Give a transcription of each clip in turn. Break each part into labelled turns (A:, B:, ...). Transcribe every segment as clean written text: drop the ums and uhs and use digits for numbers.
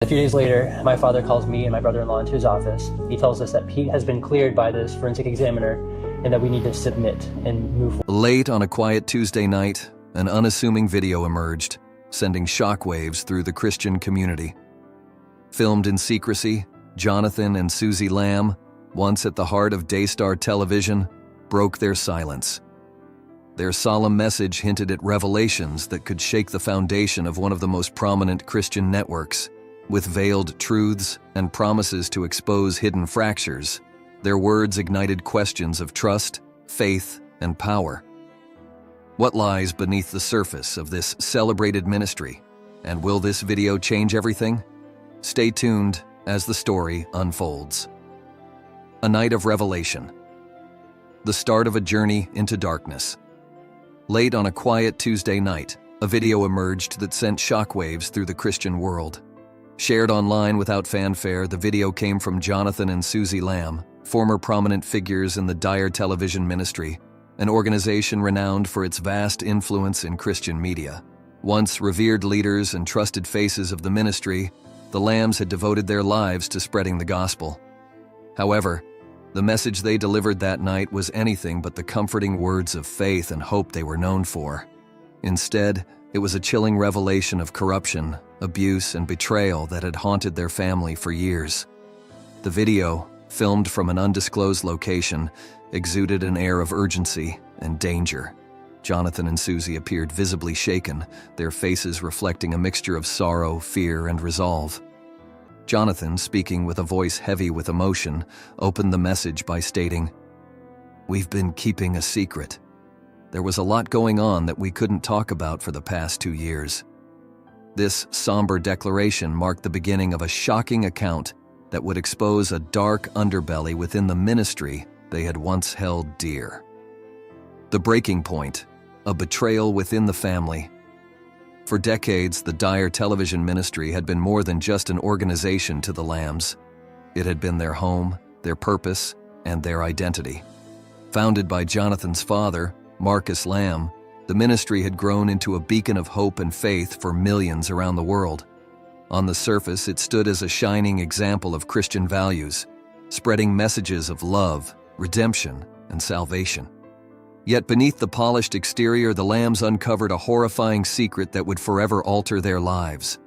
A: A few days later, my father calls me and my brother-in-law into his office. He tells us that Pete has been cleared by this forensic examiner and that we need to submit and move forward.
B: Late on a quiet Tuesday night, an unassuming video emerged, sending shockwaves through the Christian community. Filmed in secrecy, Jonathan and Susie Lamb, once at the heart of Daystar Television, broke their silence. Their solemn message hinted at revelations that could shake the foundation of one of the most prominent Christian networks. With veiled truths and promises to expose hidden fractures, their words ignited questions of trust, faith, and power. What lies beneath the surface of this celebrated ministry? And will this video change everything? Stay tuned as the story unfolds. A night of revelation. The start of a journey into darkness. Late on a quiet Tuesday night, a video emerged that sent shockwaves through the Christian world. Shared online without fanfare, the video came from Jonathan and Susie Lamb, former prominent figures in the Daystar Television Ministry, an organization renowned for its vast influence in Christian media. Once revered leaders and trusted faces of the ministry, the Lambs had devoted their lives to spreading the gospel. However, the message they delivered that night was anything but the comforting words of faith and hope they were known for. Instead, it was a chilling revelation of corruption, abuse, and betrayal that had haunted their family for years. The video, filmed from an undisclosed location, exuded an air of urgency and danger. Jonathan and Susie appeared visibly shaken, their faces reflecting a mixture of sorrow, fear, and resolve. Jonathan, speaking with a voice heavy with emotion, opened the message by stating, "We've been keeping a secret. There was a lot going on that we couldn't talk about for the past 2 years." This somber declaration marked the beginning of a shocking account that would expose a dark underbelly within the ministry they had once held dear. The breaking point, a betrayal within the family. For decades, the Daystar Television Ministry had been more than just an organization to the Lambs. It had been their home, their purpose, and their identity. Founded by Jonathan's father, Marcus Lamb, the ministry had grown into a beacon of hope and faith for millions around the world. On the surface, it stood as a shining example of Christian values, spreading messages of love, redemption, and salvation. Yet beneath the polished exterior, the Lambs uncovered a horrifying secret that would forever alter their lives.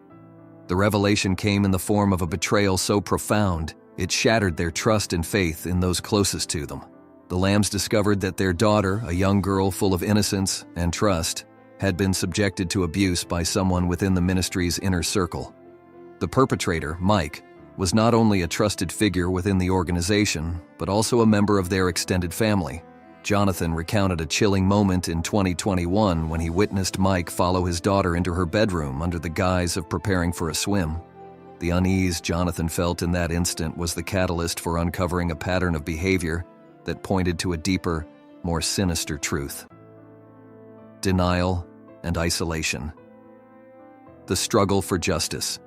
B: The revelation came in the form of a betrayal so profound, it shattered their trust and faith in those closest to them. The Lambs discovered that their daughter, a young girl full of innocence and trust, had been subjected to abuse by someone within the ministry's inner circle. The perpetrator, Mike, was not only a trusted figure within the organization, but also a member of their extended family. Jonathan recounted a chilling moment in 2021 when he witnessed Mike follow his daughter into her bedroom under the guise of preparing for a swim. The unease Jonathan felt in that instant was the catalyst for uncovering a pattern of behavior that pointed to a deeper, more sinister truth. Denial and isolation. The struggle for justice.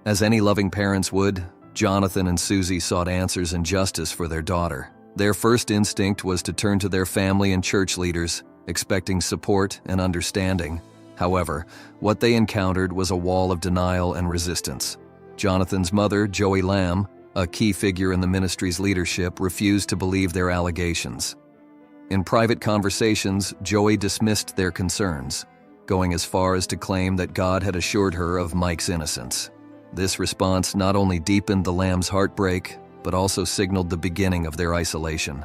B: As any loving parents would, Jonathan and Susie sought answers and justice for their daughter. Their first instinct was to turn to their family and church leaders, expecting support and understanding. However, what they encountered was a wall of denial and resistance. Jonathan's mother, Joni Lamb, a key figure in the ministry's leadership, refused to believe their allegations. In private conversations, Joni dismissed their concerns, going as far as to claim that God had assured her of Mike's innocence. This response not only deepened the Lambs' heartbreak, but also signaled the beginning of their isolation.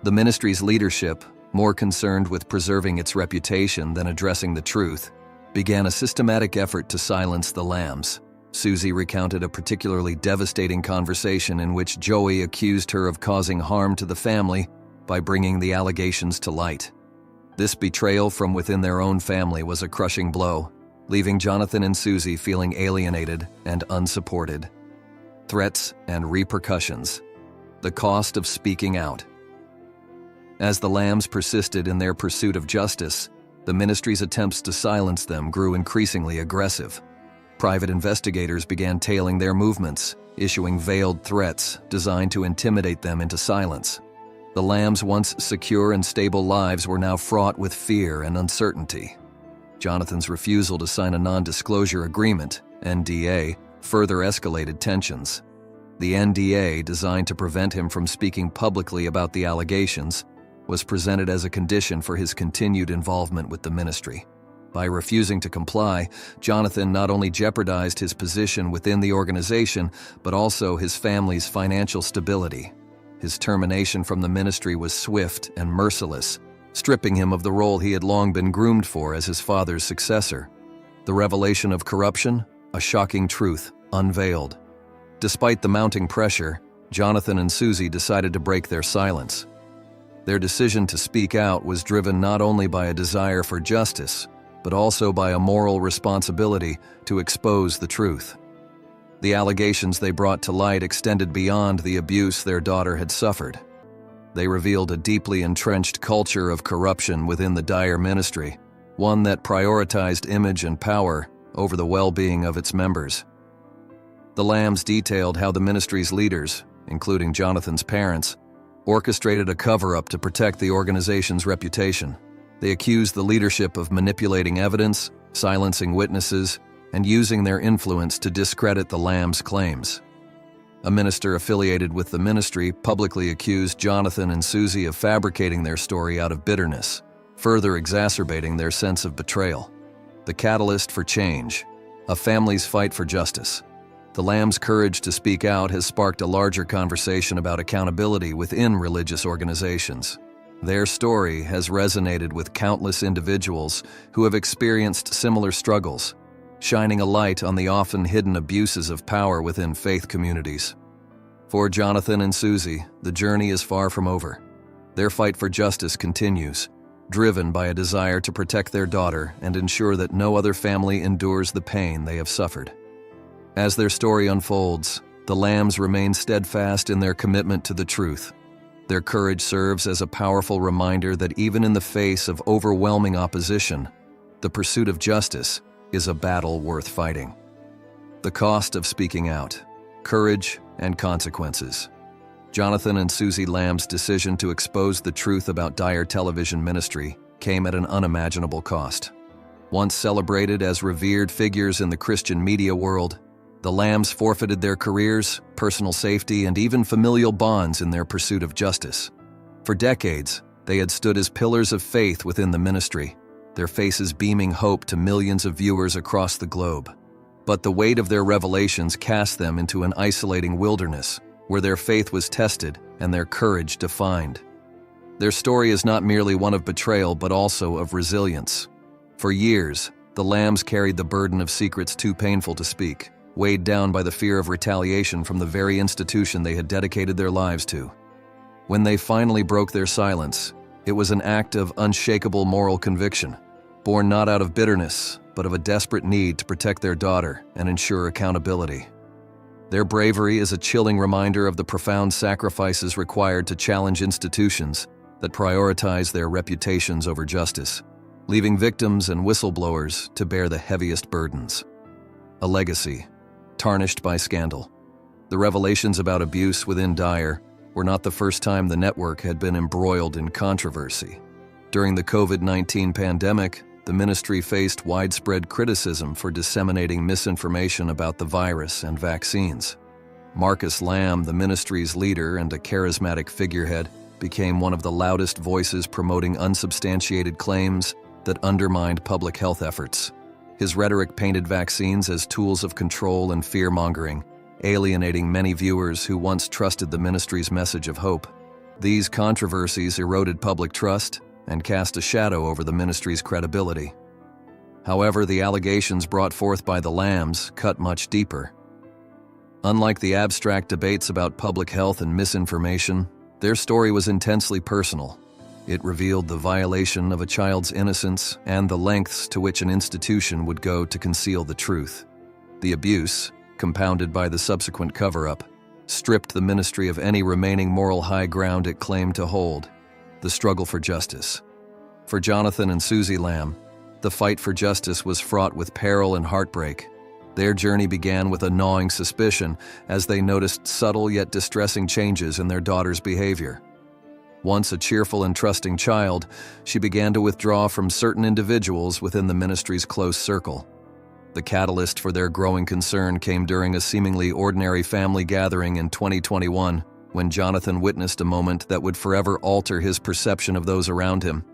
B: The ministry's leadership, more concerned with preserving its reputation than addressing the truth, began a systematic effort to silence the Lambs. Susie recounted a particularly devastating conversation in which Joni accused her of causing harm to the family by bringing the allegations to light. This betrayal from within their own family was a crushing blow, leaving Jonathan and Susie feeling alienated and unsupported. Threats and repercussions. The cost of speaking out. As the Lambs persisted in their pursuit of justice, the ministry's attempts to silence them grew increasingly aggressive. Private investigators began tailing their movements, issuing veiled threats designed to intimidate them into silence. The Lambs' once secure and stable lives were now fraught with fear and uncertainty. Jonathan's refusal to sign a non-disclosure agreement, NDA, further escalated tensions. The NDA, designed to prevent him from speaking publicly about the allegations, was presented as a condition for his continued involvement with the ministry. By refusing to comply, Jonathan not only jeopardized his position within the organization, but also his family's financial stability. His termination from the ministry was swift and merciless, stripping him of the role he had long been groomed for as his father's successor. The revelation of corruption, a shocking truth, unveiled. Despite the mounting pressure, Jonathan and Susie decided to break their silence. Their decision to speak out was driven not only by a desire for justice, but also by a moral responsibility to expose the truth. The allegations they brought to light extended beyond the abuse their daughter had suffered. They revealed a deeply entrenched culture of corruption within the Dyer ministry, one that prioritized image and power over the well-being of its members. The Lambs detailed how the ministry's leaders, including Jonathan's parents, orchestrated a cover-up to protect the organization's reputation. They accused the leadership of manipulating evidence, silencing witnesses, and using their influence to discredit the Lambs' claims. A minister affiliated with the ministry publicly accused Jonathan and Susie of fabricating their story out of bitterness, further exacerbating their sense of betrayal. The catalyst for change, a family's fight for justice. The Lambs' courage to speak out has sparked a larger conversation about accountability within religious organizations. Their story has resonated with countless individuals who have experienced similar struggles, shining a light on the often hidden abuses of power within faith communities. For Jonathan and Susie, the journey is far from over. Their fight for justice continues, driven by a desire to protect their daughter and ensure that no other family endures the pain they have suffered. As their story unfolds, the Lambs remain steadfast in their commitment to the truth. Their courage serves as a powerful reminder that even in the face of overwhelming opposition, the pursuit of justice is a battle worth fighting. The cost of speaking out, courage, and consequences. Jonathan and Susie Lamb's decision to expose the truth about Daystar Television Ministry came at an unimaginable cost. Once celebrated as revered figures in the Christian media world, the Lambs forfeited their careers, personal safety, and even familial bonds in their pursuit of justice. For decades, they had stood as pillars of faith within the ministry, their faces beaming hope to millions of viewers across the globe. But the weight of their revelations cast them into an isolating wilderness, where their faith was tested and their courage defined. Their story is not merely one of betrayal, but also of resilience. For years, the Lambs carried the burden of secrets too painful to speak, weighed down by the fear of retaliation from the very institution they had dedicated their lives to. When they finally broke their silence, it was an act of unshakable moral conviction, born not out of bitterness, but of a desperate need to protect their daughter and ensure accountability. Their bravery is a chilling reminder of the profound sacrifices required to challenge institutions that prioritize their reputations over justice, leaving victims and whistleblowers to bear the heaviest burdens. A legacy tarnished by scandal. The revelations about abuse within Dyer were not the first time the network had been embroiled in controversy. During the COVID-19 pandemic, the ministry faced widespread criticism for disseminating misinformation about the virus and vaccines. Marcus Lamb, the ministry's leader and a charismatic figurehead, became one of the loudest voices promoting unsubstantiated claims that undermined public health efforts. His rhetoric painted vaccines as tools of control and fear-mongering, alienating many viewers who once trusted the ministry's message of hope. These controversies eroded public trust and cast a shadow over the ministry's credibility. However, the allegations brought forth by the Lambs cut much deeper. Unlike the abstract debates about public health and misinformation, their story was intensely personal. It revealed the violation of a child's innocence and the lengths to which an institution would go to conceal the truth. The abuse, compounded by the subsequent cover-up, stripped the ministry of any remaining moral high ground it claimed to hold: the struggle for justice. For Jonathan and Susie Lamb, the fight for justice was fraught with peril and heartbreak. Their journey began with a gnawing suspicion as they noticed subtle yet distressing changes in their daughter's behavior. Once a cheerful and trusting child, she began to withdraw from certain individuals within the ministry's close circle. The catalyst for their growing concern came during a seemingly ordinary family gathering in 2021, when Jonathan witnessed a moment that would forever alter his perception of those around him.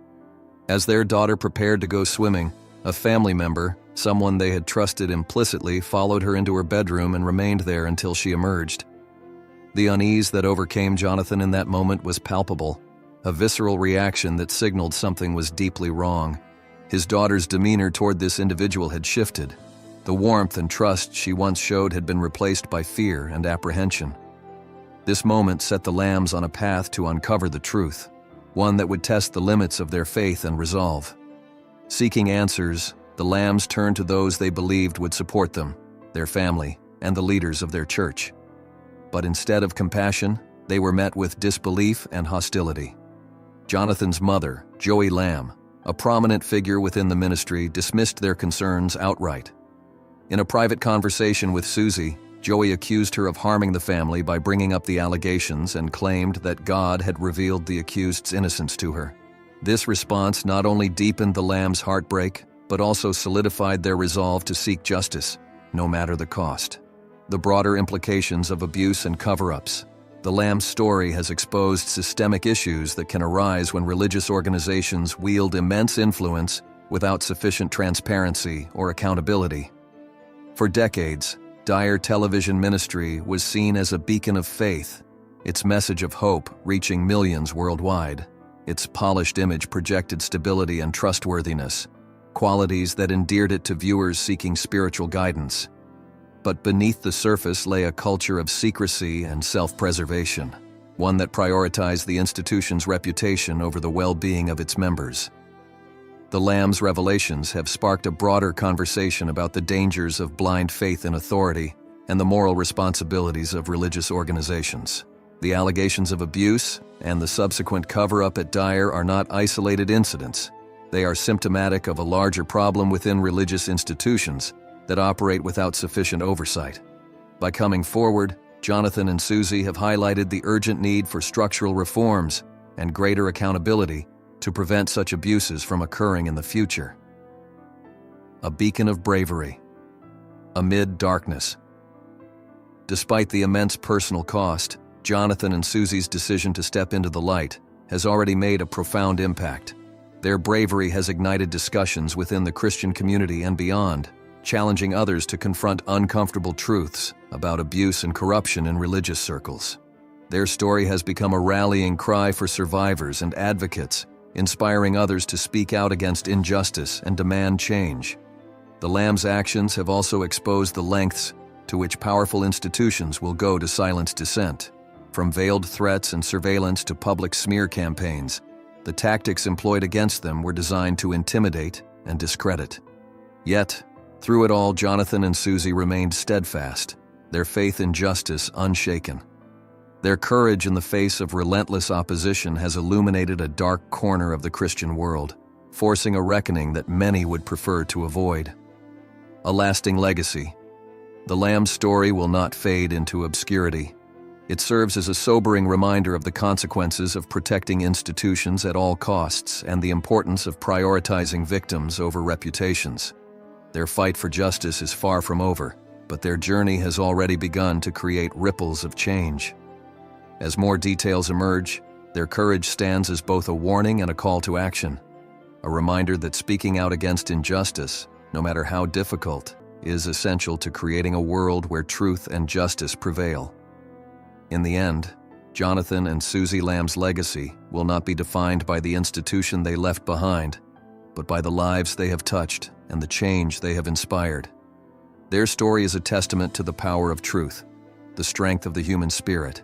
B: As their daughter prepared to go swimming, a family member, someone they had trusted implicitly, followed her into her bedroom and remained there until she emerged. The unease that overcame Jonathan in that moment was palpable, a visceral reaction that signaled something was deeply wrong. His daughter's demeanor toward this individual had shifted. The warmth and trust she once showed had been replaced by fear and apprehension. This moment set the Lambs on a path to uncover the truth, one that would test the limits of their faith and resolve. Seeking answers, the Lambs turned to those they believed would support them, their family, and the leaders of their church. But instead of compassion, they were met with disbelief and hostility. Jonathan's mother, Joni Lamb, a prominent figure within the ministry, dismissed their concerns outright. In a private conversation with Susie, Joni accused her of harming the family by bringing up the allegations and claimed that God had revealed the accused's innocence to her. This response not only deepened the Lambs' heartbreak, but also solidified their resolve to seek justice, no matter the cost. The broader implications of abuse and cover-ups. The Lambs' story has exposed systemic issues that can arise when religious organizations wield immense influence without sufficient transparency or accountability. For decades, Daystar Television Ministry was seen as a beacon of faith, its message of hope reaching millions worldwide. Its polished image projected stability and trustworthiness, qualities that endeared it to viewers seeking spiritual guidance. But beneath the surface lay a culture of secrecy and self-preservation, one that prioritized the institution's reputation over the well-being of its members. The Lambs' revelations have sparked a broader conversation about the dangers of blind faith in authority and the moral responsibilities of religious organizations. The allegations of abuse and the subsequent cover-up at Daystar are not isolated incidents. They are symptomatic of a larger problem within religious institutions that operate without sufficient oversight. By coming forward, Jonathan and Susie have highlighted the urgent need for structural reforms and greater accountability to prevent such abuses from occurring in the future. A beacon of bravery. Amid darkness. Despite the immense personal cost, Jonathan and Susie's decision to step into the light has already made a profound impact. Their bravery has ignited discussions within the Christian community and beyond, challenging others to confront uncomfortable truths about abuse and corruption in religious circles. Their story has become a rallying cry for survivors and advocates, inspiring others to speak out against injustice and demand change. The Lambs' actions have also exposed the lengths to which powerful institutions will go to silence dissent. From veiled threats and surveillance to public smear campaigns, the tactics employed against them were designed to intimidate and discredit. Yet, through it all, Jonathan and Susie remained steadfast, their faith in justice unshaken. Their courage in the face of relentless opposition has illuminated a dark corner of the Christian world, forcing a reckoning that many would prefer to avoid. A lasting legacy. The Lamb's story will not fade into obscurity. It serves as a sobering reminder of the consequences of protecting institutions at all costs and the importance of prioritizing victims over reputations. Their fight for justice is far from over, but their journey has already begun to create ripples of change. As more details emerge, their courage stands as both a warning and a call to action, a reminder that speaking out against injustice, no matter how difficult, is essential to creating a world where truth and justice prevail. In the end, Jonathan and Susie Lamb's legacy will not be defined by the institution they left behind, but by the lives they have touched and the change they have inspired. Their story is a testament to the power of truth, the strength of the human spirit,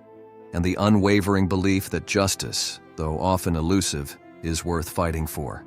B: and the unwavering belief that justice, though often elusive, is worth fighting for.